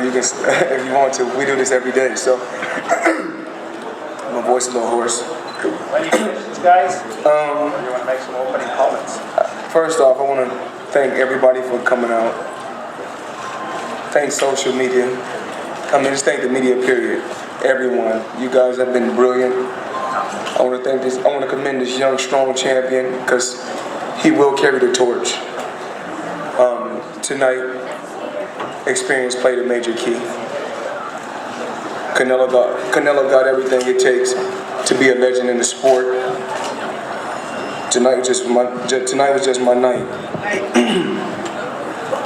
You can, if you want to. We do this every day, so my voice is a little hoarse. Any questions, guys? Or do you want to make some opening comments? First off, I want to thank everybody for coming out. Thank social media. I mean, just thank the media, period. Everyone. You guys have been brilliant. I want to thank this. I want to commend this young, strong champion because he will carry the torch. Tonight, experience played a major key. Canelo got everything it takes to be a legend in the sport. Tonight was just my night.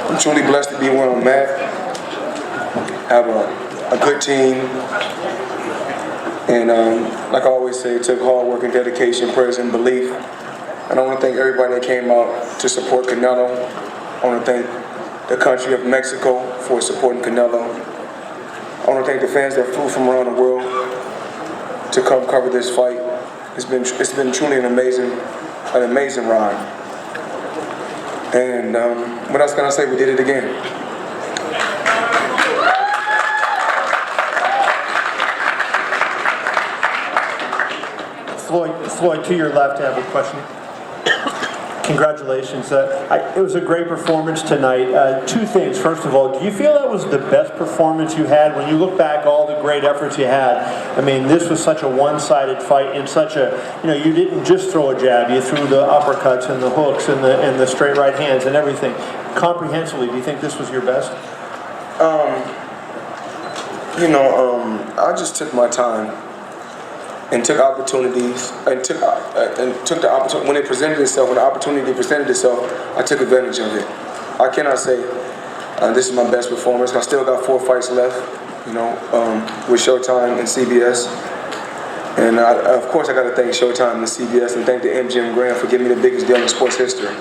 I'm truly blessed to be where I'm at. Have a good team. And like I always say, it took hard work and dedication, prayers and belief. And I want to thank everybody that came out to support Canelo. I want to thank the country of Mexico for supporting Canelo. I want to thank the fans that flew from around the world to come cover this fight. It's been truly an amazing ride. And what else can I say? We did it again. Floyd, to your left, I have a question. Congratulations. It was a great performance tonight. Two things. First of all, do you feel that was the best performance you had? When you look back, all the great efforts you had, I mean, this was such a one-sided fight and such a, you didn't just throw a jab. You threw the uppercuts and the hooks and the straight right hands and everything. Comprehensively, do you think this was your best? I just took my time and took opportunities, and took the opportunity when it presented itself. When the opportunity presented itself, I took advantage of it. I cannot say this is my best performance. I still got 4 fights left, with Showtime and CBS. And of course, I got to thank Showtime and CBS and thank the MGM Grand for giving me the biggest deal in sports history.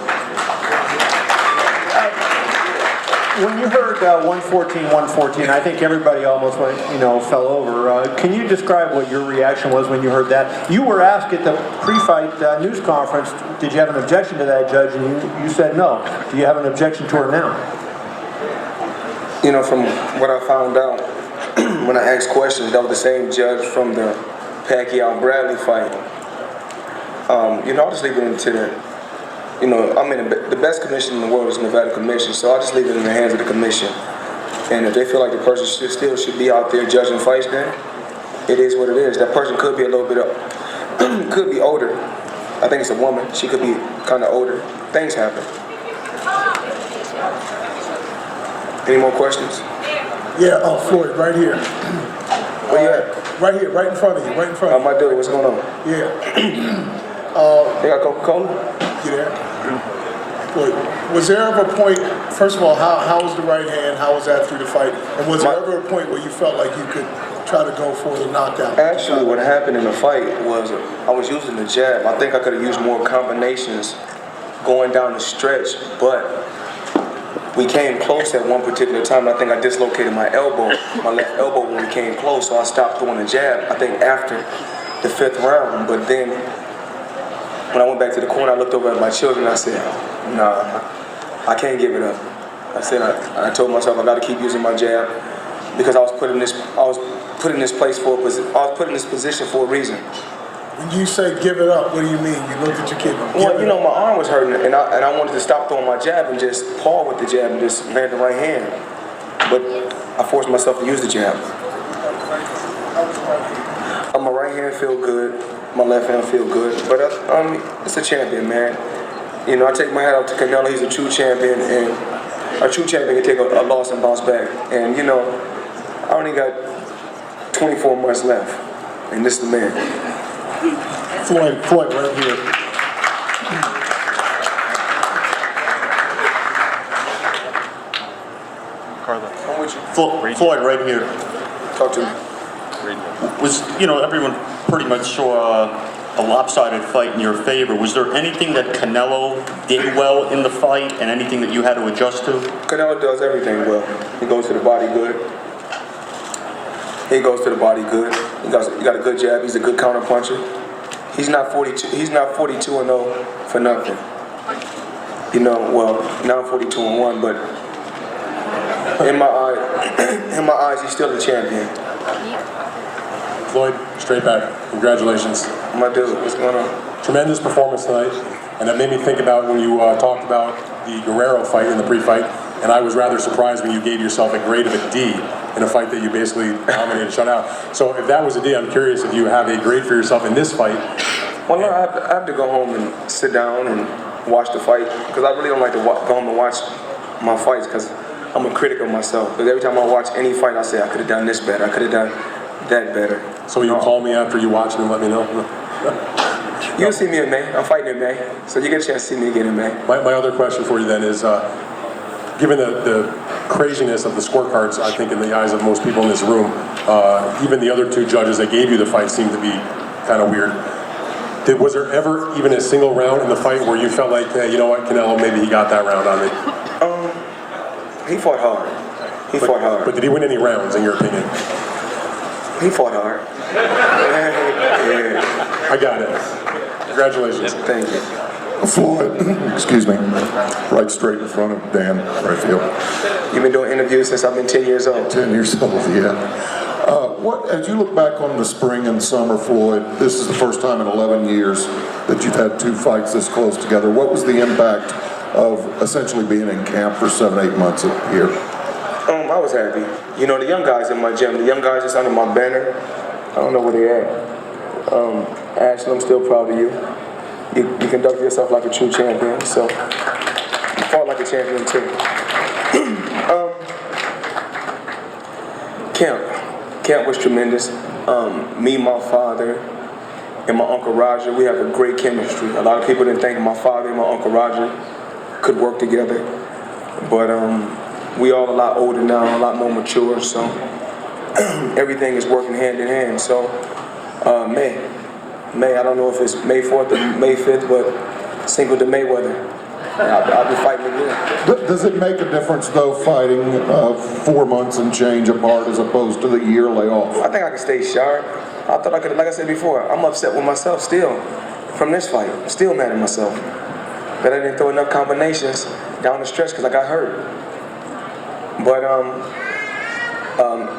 When you heard 114, I think everybody almost went, fell over. Can you describe what your reaction was when you heard that? You were asked at the pre-fight news conference, did you have an objection to that, Judge? And you said no. Do you have an objection to her now? From what I found out when I asked questions, that was the same judge from the Pacquiao-Bradley fight. I'll just leave it into the. The best commission in the world is Nevada Commission, so I'll just leave it in the hands of the commission. And if they feel like the person should be out there judging fights, then it is what it is. That person could be a little bit could be older. I think it's a woman. She could be kind of older. Things happen. Any more questions? Yeah, Floyd, right here. Where you at? Right here, right in front of you, right in front of you. My dude, what's going on? Yeah. They got Coca-Cola? You there? Floyd, was there ever a point, first of all, how was the right hand? How was that through the fight? And was there ever a point where you felt like you could try to go for the knockout? Actually, what happened in the fight was I was using the jab. I think I could have used more combinations going down the stretch, but we came close at one particular time. I think I dislocated my left elbow when we came close, so I stopped throwing the jab, I think after the 5th round. But then when I went back to the corner, I looked over at my children and I said, nah, I can't give it up. I said, I told myself I got to keep using my jab because I was put in this position for a reason. When you say give it up, what do you mean? You looked at your kid. Well, my arm was hurting and I wanted to stop throwing my jab and just paw with the jab and just land the right hand. But I forced myself to use the jab. My right hand feel good. My left hand feel good, but it's a champion, man. I take my hat off to Canelo. He's a true champion, and a true champion can take a loss and bounce back. And I only got 24 months left, and this is the man. Floyd, right here. Carla. I'm with you. Floyd, right here. Talk to me. Everyone pretty much saw a lopsided fight in your favor. Was there anything that Canelo did well in the fight and anything that you had to adjust to? Canelo does everything well. He goes to the body good. He got a good jab. He's a good counter puncher. He's not 42. He's not 42-0 for nothing. Now I'm 42-1, but in my eye, in my eyes, he's still the champion. Floyd, straight back. Congratulations. My dude, what's going on? Tremendous performance tonight, and it made me think about when you talked about the Guerrero fight in the pre-fight, and I was rather surprised when you gave yourself a grade of a D in a fight that you basically dominated, shut out. So if that was a D, I'm curious if you have a grade for yourself in this fight. Well, no, I have to go home and sit down and watch the fight, because I really don't like to go home and watch my fights, because I'm a critic of myself. Because every time I watch any fight, I say I could have done this better, I could have done that better. So you call me after you watch it and let me know? You'll see me in May. I'm fighting in May, so you get a chance to see me again in May. My other question for you then is, given the craziness of the scorecards, I think in the eyes of most people in this room, even the other two judges that gave you the fight seemed to be kind of weird. Was there ever even a single round in the fight where you felt like, hey, you know what, Canelo, maybe he got that round on me? He fought hard. He fought hard. But did he win any rounds, in your opinion? He fought hard. Yeah. I got it. Congratulations. Thank you. Floyd, excuse me, right straight in front of Dan, right field. You've been doing interviews since I've been 10 years old. 10 years old, yeah. As you look back on the spring and summer, Floyd, this is the first time in 11 years that you've had two fights this close together. What was the impact of essentially being in camp for 7-8 months here? I was happy. You know, the young guys in my gym, the young guys that's under my banner, I don't know where they at. Ashley, I'm still proud of you. You conduct yourself like a true champion, so you fought like a champion too. Camp was tremendous. Me, my father, and my Uncle Roger, we have a great chemistry. A lot of people didn't think my father and my Uncle Roger could work together, but we all a lot older now, a lot more mature, so everything is working hand in hand. So May, I don't know if it's May 4th or May 5th, but single to Mayweather. I'll be fighting again. Does it make a difference, though, fighting 4 months and change apart as opposed to the year layoff? I think I can stay sharp. I thought I could, like I said before, I'm upset with myself still from this fight. I'm still mad at myself that I didn't throw enough combinations down the stretch because I got hurt. But I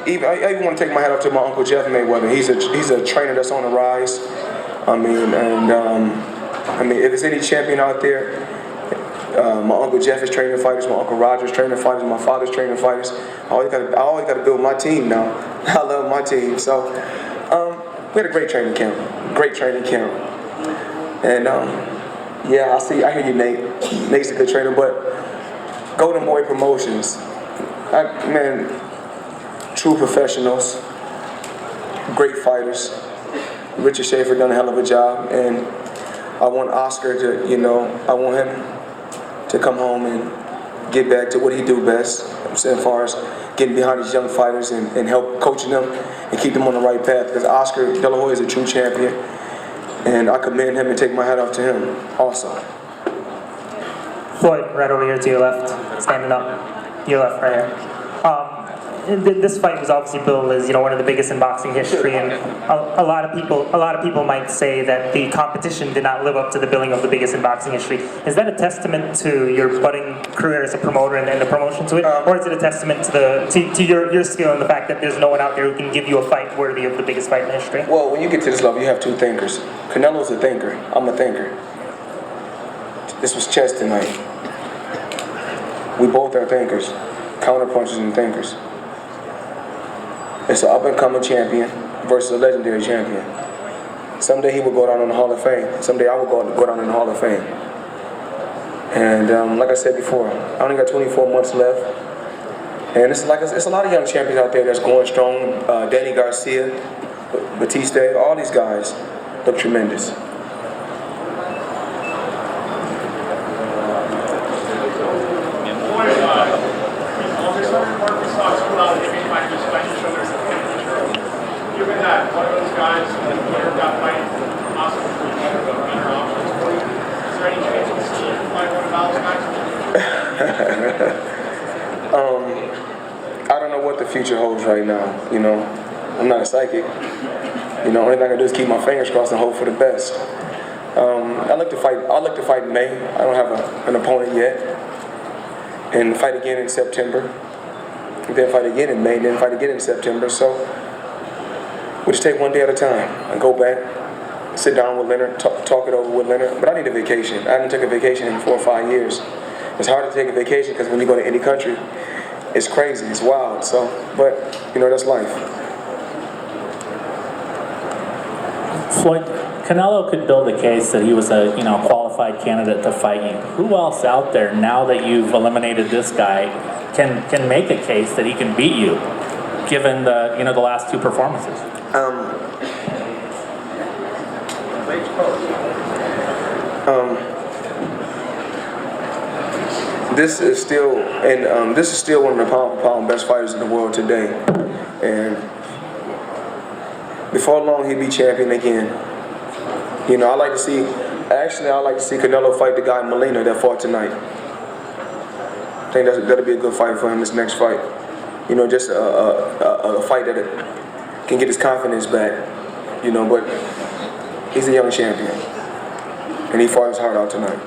even want to take my hat off to my Uncle Jeff Mayweather. He's a trainer that's on the rise. I mean, if there's any champion out there, my Uncle Jeff is training fighters, my Uncle Roger is training fighters, my father's training fighters. I always got to build my team now. I love my team. So we had a great training camp. And yeah, I hear you, Nate. Nate's a good trainer, but Golden Boy Promotions, man, true professionals, great fighters. Richard Schaefer done a hell of a job, and I want Oscar to, I want him to come home and get back to what he do best. I'm saying, as far as getting behind these young fighters and help coaching them and keep them on the right path. Because Oscar De La Hoya is a true champion, and I commend him and take my hat off to him also. Floyd, right over here to your left, standing up. Your left, right here. This fight was obviously billed as one of the biggest in boxing history, and a lot of people might say that the competition did not live up to the billing of the biggest in boxing history. Is that a testament to your budding career as a promoter and the promotion to it, or is it a testament to your skill and the fact that there's no one out there who can give you a fight worthy of the biggest fight in history? Well, when you get to this level, you have two thinkers. Canelo's a thinker. I'm a thinker. This was chess tonight. We both are thinkers, counterpunchers and thinkers. It's an up-and-coming champion versus a legendary champion. Someday he will go down in the Hall of Fame. Someday I will go down in the Hall of Fame. And like I said before, I only got 24 months left. And it's a lot of young champions out there that's going strong. Danny Garcia, Batista, all these guys look tremendous. Given that one of those guys got fighting Oscar for better options for you, is there any chance you see you fight one of those guys? I don't know what the future holds right now. I'm not a psychic. Only thing I can do is keep my fingers crossed and hope for the best. I look to fight in May. I don't have an opponent yet, and fight again in September. He didn't fight again in May, didn't fight again in September. So we just take one day at a time and go back, sit down with Leonard, talk it over with Leonard. But I need a vacation. I haven't taken a vacation in 4 or 5 years. It's hard to take a vacation because when you go to any country, it's crazy, it's wild. So, but you know, that's life. Floyd, Canelo could build a case that he was a qualified candidate to fight you. Who else out there, now that you've eliminated this guy, can make a case that he can beat you, given the the last 2 performances? This is still one of the pound best fighters in the world today, and before long he'll be champion again. You know, I like to see Canelo fight the guy Molina that fought tonight. I think that'll be a good fight for him this next fight. You know, just a fight that can get his confidence back. You know, but he's a young champion, and he fought his heart out tonight.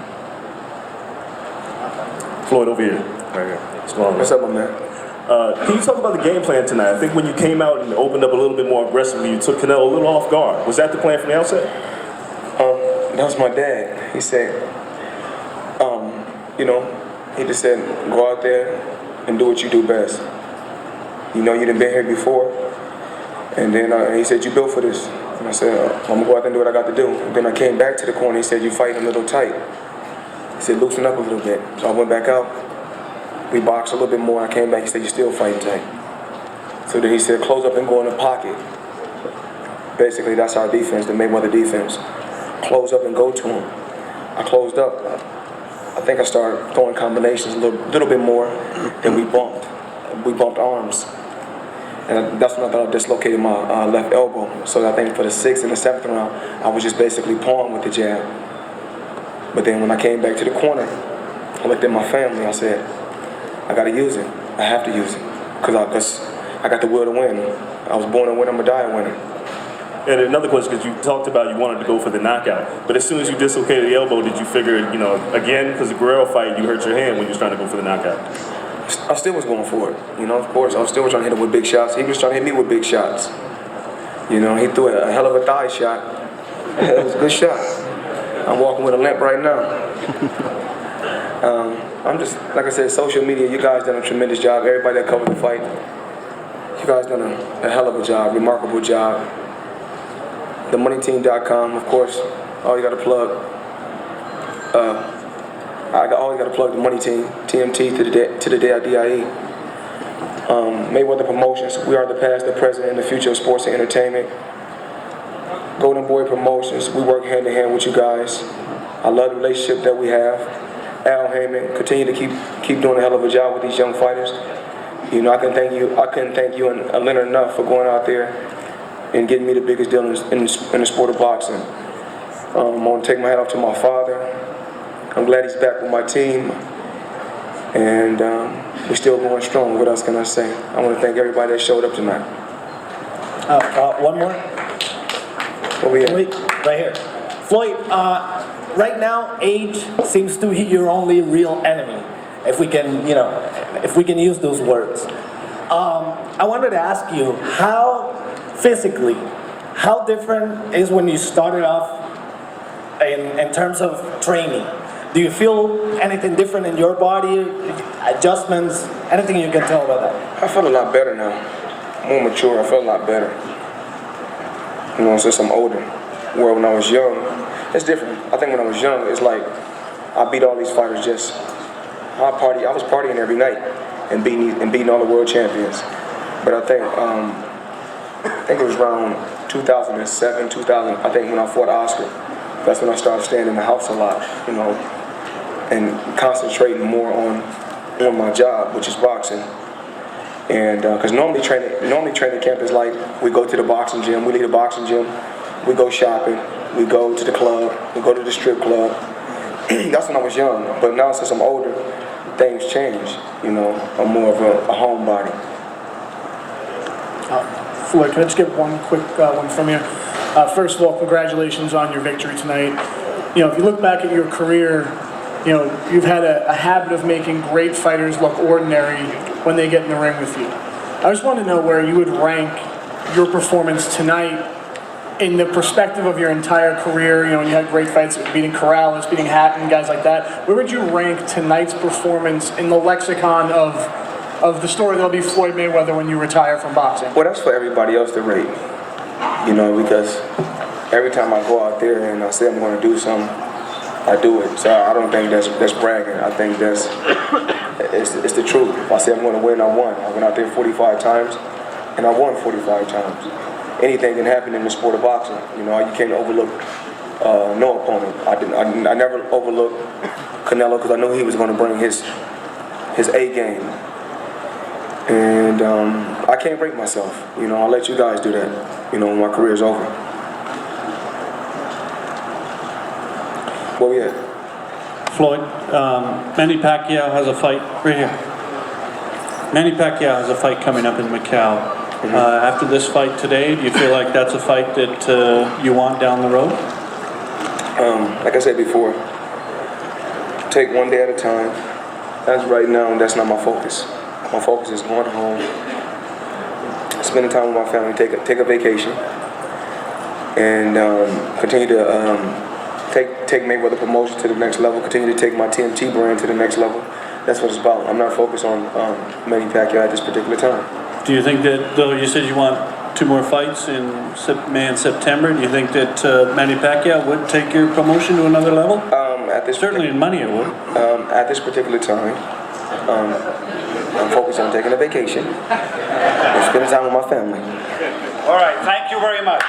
Floyd, over here. Right here. What's up, my man? Can you talk about the game plan tonight? I think when you came out and opened up a little bit more aggressively, you took Canelo a little off guard. Was that the plan from the outset? That was my dad. He said, you know, he just said, go out there and do what you do best. You know, you done been here before. And then he said, you built for this. And I said, I'm gonna go out there and do what I got to do. And then I came back to the corner. He said, you fighting a little tight. He said, loosen up a little bit. So I went back out. We boxed a little bit more. I came back. He said, you're still fighting tight. So then he said, close up and go in the pocket. Basically, that's our defense, the Mayweather defense. Close up and go to him. I closed up. I think I started throwing combinations a little bit more. Then we bumped. We bumped arms. And that's when I thought I dislocated my left elbow. So I think for the 6th and the 7th round, I was just basically pawing with the jab. But then when I came back to the corner, I looked at my family. I said, I got to use it. I have to use it. Because I got the will to win. I was born a winner, I'm going to die a winner. And another question, because you talked about you wanted to go for the knockout. But as soon as you dislocated the elbow, did you figure, again, because the Guerrero fight, you hurt your hand when you was trying to go for the knockout? I still was going for it. Of course, I was still trying to hit him with big shots. He was trying to hit me with big shots. He threw a hell of a thigh shot. It was a good shot. I'm walking with a limp right now. I'm just, like I said, social media, you guys done a tremendous job. Everybody that covered the fight, you guys done a hell of a job, remarkable job. TheMoneyTeam.com, of course, all you got to plug. I always got to plug the Money Team, TMT to the day I DIE. Mayweather Promotions, we are the past, the present, and the future of sports and entertainment. Golden Boy Promotions, we work hand in hand with you guys. I love the relationship that we have. Al Heyman, continue to keep doing a hell of a job with these young fighters. I couldn't thank you and Leonard enough for going out there and getting me the biggest deal in the sport of boxing. I'm gonna take my hat off to my father. I'm glad he's back with my team, and we're still going strong. What else can I say? I want to thank everybody that showed up tonight. One more. Wait, right here. Floyd, right now, age seems to be your only real enemy, if we can use those words. I wanted to ask you, how different is when you started off in terms of training? Do you feel anything different in your body, adjustments, anything you can tell about that? I feel a lot better now, more mature. I feel a lot better. Since I'm older. Where when I was young, it's different. I think when I was young, it's like I beat all these fighters I was partying every night and beating all the world champions. But I think it was around 2007, 2000. I think when I fought Oscar, that's when I started staying in the house a lot, and concentrating more on my job, which is boxing. And because normally training camp is like we go to the boxing gym, we leave the boxing gym, we go shopping, we go to the club, we go to the strip club. That's when I was young, but now since I'm older, things change. I'm more of a homebody. Floyd, can I just get one quick one from you? First of all, congratulations on your victory tonight. If you look back at your career, you've had a habit of making great fighters look ordinary when they get in the ring with you. I just want to know where you would rank your performance tonight in the perspective of your entire career. You know, you had great fights beating Corrales, beating Hatton, guys like that. Where would you rank tonight's performance in the lexicon of the story that'll be Floyd Mayweather when you retire from boxing? Well, that's for everybody else to rate, you know, because every time I go out there and I say I'm going to do something, I do it. So I don't think that's bragging. I think it's the truth. If I say I'm going to win, I won. I went out there 45 times, and I won 45 times. Anything can happen in the sport of boxing. You know, you can't overlook no opponent. I never overlooked Canelo because I knew he was going to bring his A game. And I can't break myself. You know, I'll let you guys do that, you know, when my career's over. Where we at? Floyd, Manny Pacquiao has a fight right here. Manny Pacquiao has a fight coming up in Macau. After this fight today, do you feel like that's a fight that you want down the road? Like I said before, take one day at a time. As right now, that's not my focus. My focus is going home, spending time with my family, take a vacation, and continue to take Mayweather promotion to the next level, continue to take my TMT brand to the next level. That's what it's about. I'm not focused on Manny Pacquiao at this particular time. Do you think that, though you said you want 2 more fights in May and September, do you think that Manny Pacquiao would take your promotion to another level? Certainly in money it would. At this particular time, I'm focused on taking a vacation and spending time with my family. All right, thank you very much.